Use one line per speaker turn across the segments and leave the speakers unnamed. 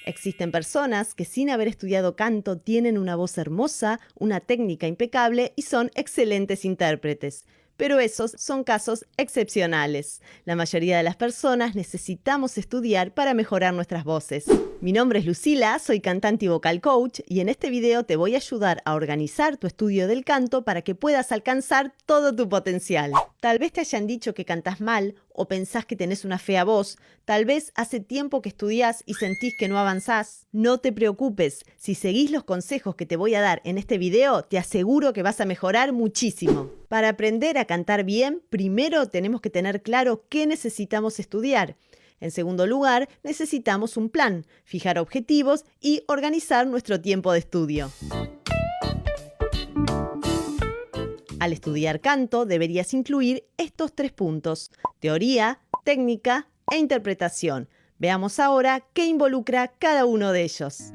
Existen personas que sin haber estudiado canto tienen una voz hermosa, una técnica impecable y son excelentes intérpretes. Pero esos son casos excepcionales. La mayoría de las personas necesitamos estudiar para mejorar nuestras voces. Mi nombre es Lucila, soy cantante y vocal coach y en este video te voy a ayudar a organizar tu estudio del canto para que puedas alcanzar todo tu potencial. Tal vez te hayan dicho que cantas mal o pensás que tenés una fea voz. Tal vez hace tiempo que estudiás y sentís que no avanzás. No te preocupes, si seguís los consejos que te voy a dar en este video, te aseguro que vas a mejorar muchísimo. Para aprender a cantar bien, primero tenemos que tener claro qué necesitamos estudiar. En segundo lugar, necesitamos un plan, fijar objetivos y organizar nuestro tiempo de estudio. Al estudiar canto, deberías incluir estos 3 puntos: teoría, técnica e interpretación. Veamos ahora qué involucra cada uno de ellos.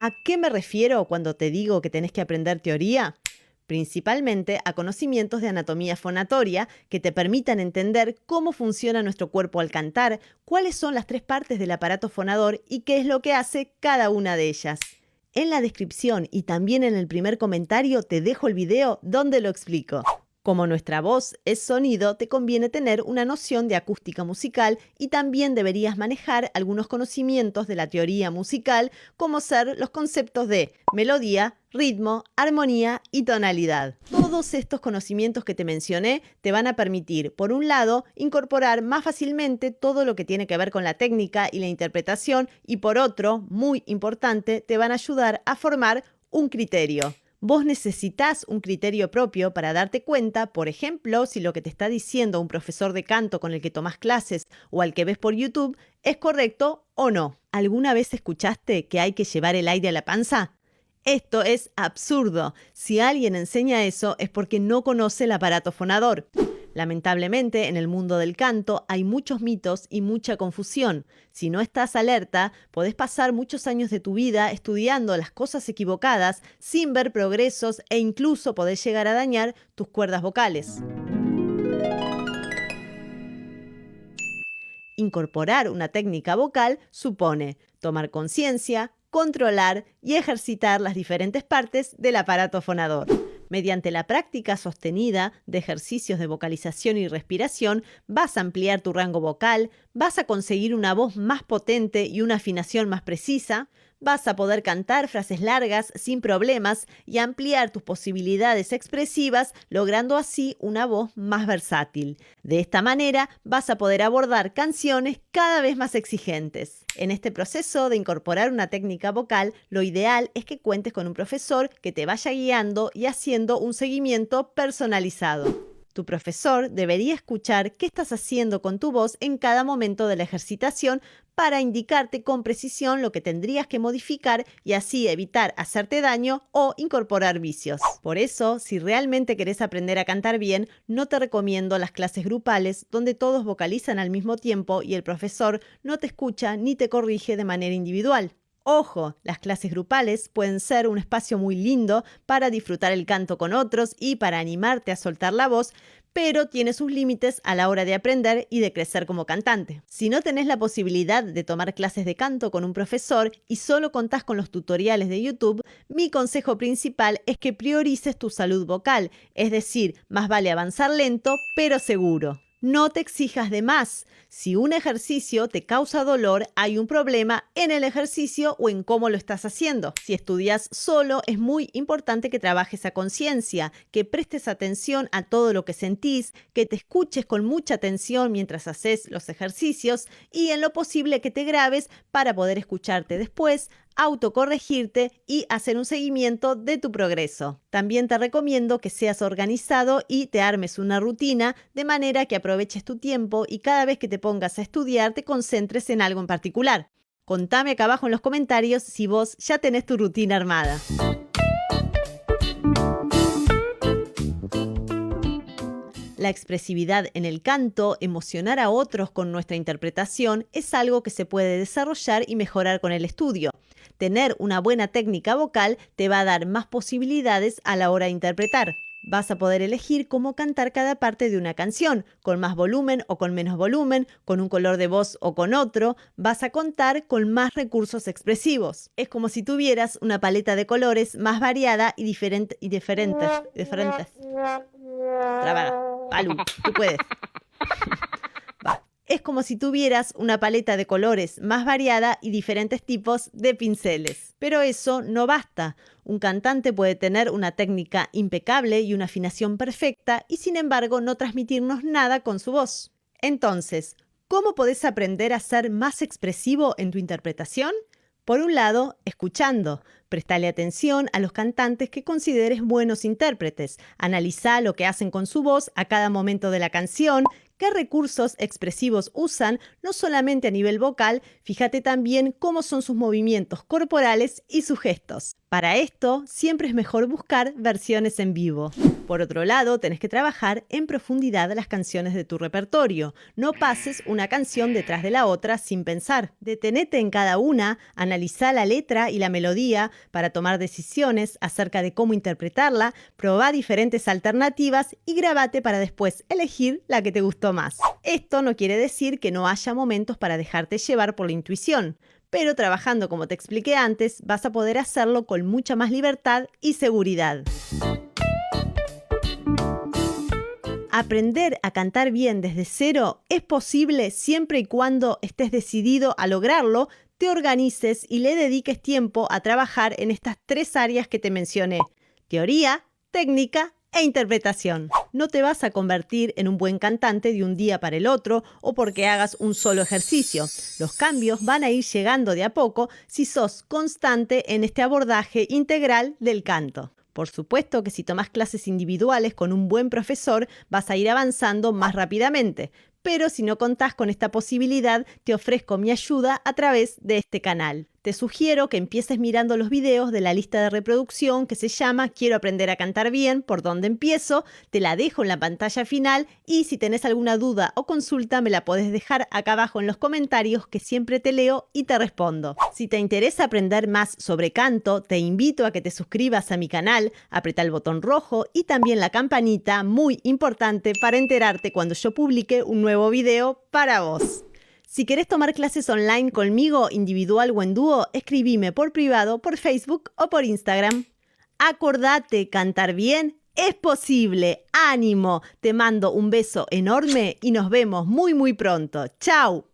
¿A qué me refiero cuando te digo que tenés que aprender teoría? Principalmente a conocimientos de anatomía fonatoria que te permitan entender cómo funciona nuestro cuerpo al cantar, cuáles son las 3 partes del aparato fonador y qué es lo que hace cada una de ellas. En la descripción y también en el primer comentario te dejo el video donde lo explico. Como nuestra voz es sonido, te conviene tener una noción de acústica musical y también deberías manejar algunos conocimientos de la teoría musical, como ser los conceptos de melodía, ritmo, armonía y tonalidad. Todos estos conocimientos que te mencioné te van a permitir, por un lado, incorporar más fácilmente todo lo que tiene que ver con la técnica y la interpretación y por otro, muy importante, te van a ayudar a formar un criterio. Vos necesitas un criterio propio para darte cuenta, por ejemplo, si lo que te está diciendo un profesor de canto con el que tomás clases o al que ves por YouTube es correcto o no. ¿Alguna vez escuchaste que hay que llevar el aire a la panza? Esto es absurdo. Si alguien enseña eso es porque no conoce el aparato fonador. Lamentablemente, en el mundo del canto hay muchos mitos y mucha confusión. Si no estás alerta, podés pasar muchos años de tu vida estudiando las cosas equivocadas sin ver progresos e incluso podés llegar a dañar tus cuerdas vocales. Incorporar una técnica vocal supone tomar conciencia, controlar y ejercitar las diferentes partes del aparato fonador. Mediante la práctica sostenida de ejercicios de vocalización y respiración, vas a ampliar tu rango vocal, vas a conseguir una voz más potente y una afinación más precisa, vas a poder cantar frases largas sin problemas y ampliar tus posibilidades expresivas, logrando así una voz más versátil. De esta manera, vas a poder abordar canciones cada vez más exigentes. En este proceso de incorporar una técnica vocal, lo ideal es que cuentes con un profesor que te vaya guiando y haciendo un seguimiento personalizado. Tu profesor debería escuchar qué estás haciendo con tu voz en cada momento de la ejercitación para indicarte con precisión lo que tendrías que modificar y así evitar hacerte daño o incorporar vicios. Por eso, si realmente querés aprender a cantar bien, no te recomiendo las clases grupales donde todos vocalizan al mismo tiempo y el profesor no te escucha ni te corrige de manera individual. Ojo, las clases grupales pueden ser un espacio muy lindo para disfrutar el canto con otros y para animarte a soltar la voz, pero tiene sus límites a la hora de aprender y de crecer como cantante. Si no tenés la posibilidad de tomar clases de canto con un profesor y solo contás con los tutoriales de YouTube, mi consejo principal es que priorices tu salud vocal, es decir, más vale avanzar lento, pero seguro. No te exijas de más. Si un ejercicio te causa dolor, hay un problema en el ejercicio o en cómo lo estás haciendo. Si estudias solo, es muy importante que trabajes a conciencia, que prestes atención a todo lo que sentís, que te escuches con mucha atención mientras haces los ejercicios y en lo posible que te grabes para poder escucharte después, autocorregirte y hacer un seguimiento de tu progreso. También te recomiendo que seas organizado y te armes una rutina de manera que aproveches tu tiempo y cada vez que te pongas a estudiar te concentres en algo en particular. Contame acá abajo en los comentarios si vos ya tenés tu rutina armada. La expresividad en el canto, emocionar a otros con nuestra interpretación, es algo que se puede desarrollar y mejorar con el estudio. Tener una buena técnica vocal te va a dar más posibilidades a la hora de interpretar. Vas a poder elegir cómo cantar cada parte de una canción, con más volumen o con menos volumen, con un color de voz o con otro. Vas a contar con más recursos expresivos. Es como si tuvieras una paleta de colores más variada y diferentes. Trabada. Palu, tú puedes. Va. Es como si tuvieras una paleta de colores más variada y diferentes tipos de pinceles. Pero eso no basta. Un cantante puede tener una técnica impecable y una afinación perfecta y sin embargo no transmitirnos nada con su voz. Entonces, ¿cómo podés aprender a ser más expresivo en tu interpretación? Por un lado, escuchando. Prestale atención a los cantantes que consideres buenos intérpretes. Analiza lo que hacen con su voz a cada momento de la canción. ¿Qué recursos expresivos usan? No solamente a nivel vocal, fíjate también cómo son sus movimientos corporales y sus gestos. Para esto, siempre es mejor buscar versiones en vivo. Por otro lado, tenés que trabajar en profundidad las canciones de tu repertorio. No pases una canción detrás de la otra sin pensar. Detenete en cada una, analiza la letra y la melodía para tomar decisiones acerca de cómo interpretarla, probá diferentes alternativas y grabate para después elegir la que te gustó más. Esto no quiere decir que no haya momentos para dejarte llevar por la intuición, pero trabajando como te expliqué antes, vas a poder hacerlo con mucha más libertad y seguridad. Aprender a cantar bien desde cero es posible siempre y cuando estés decidido a lograrlo, te organices y le dediques tiempo a trabajar en estas 3 áreas que te mencioné: teoría, técnica e interpretación. No te vas a convertir en un buen cantante de un día para el otro o porque hagas un solo ejercicio. Los cambios van a ir llegando de a poco si sos constante en este abordaje integral del canto. Por supuesto que si tomas clases individuales con un buen profesor, vas a ir avanzando más rápidamente. Pero si no contás con esta posibilidad, te ofrezco mi ayuda a través de este canal. Te sugiero que empieces mirando los videos de la lista de reproducción que se llama Quiero aprender a cantar bien, ¿por dónde empiezo? Te la dejo en la pantalla final y si tenés alguna duda o consulta me la podés dejar acá abajo en los comentarios, que siempre te leo y te respondo. Si te interesa aprender más sobre canto, te invito a que te suscribas a mi canal, apretá el botón rojo y también la campanita, muy importante para enterarte cuando yo publique un nuevo video para vos. Si querés tomar clases online conmigo, individual o en dúo, escribime por privado, por Facebook o por Instagram. Acordate, cantar bien es posible. ¡Ánimo! Te mando un beso enorme y nos vemos muy pronto. ¡Chao!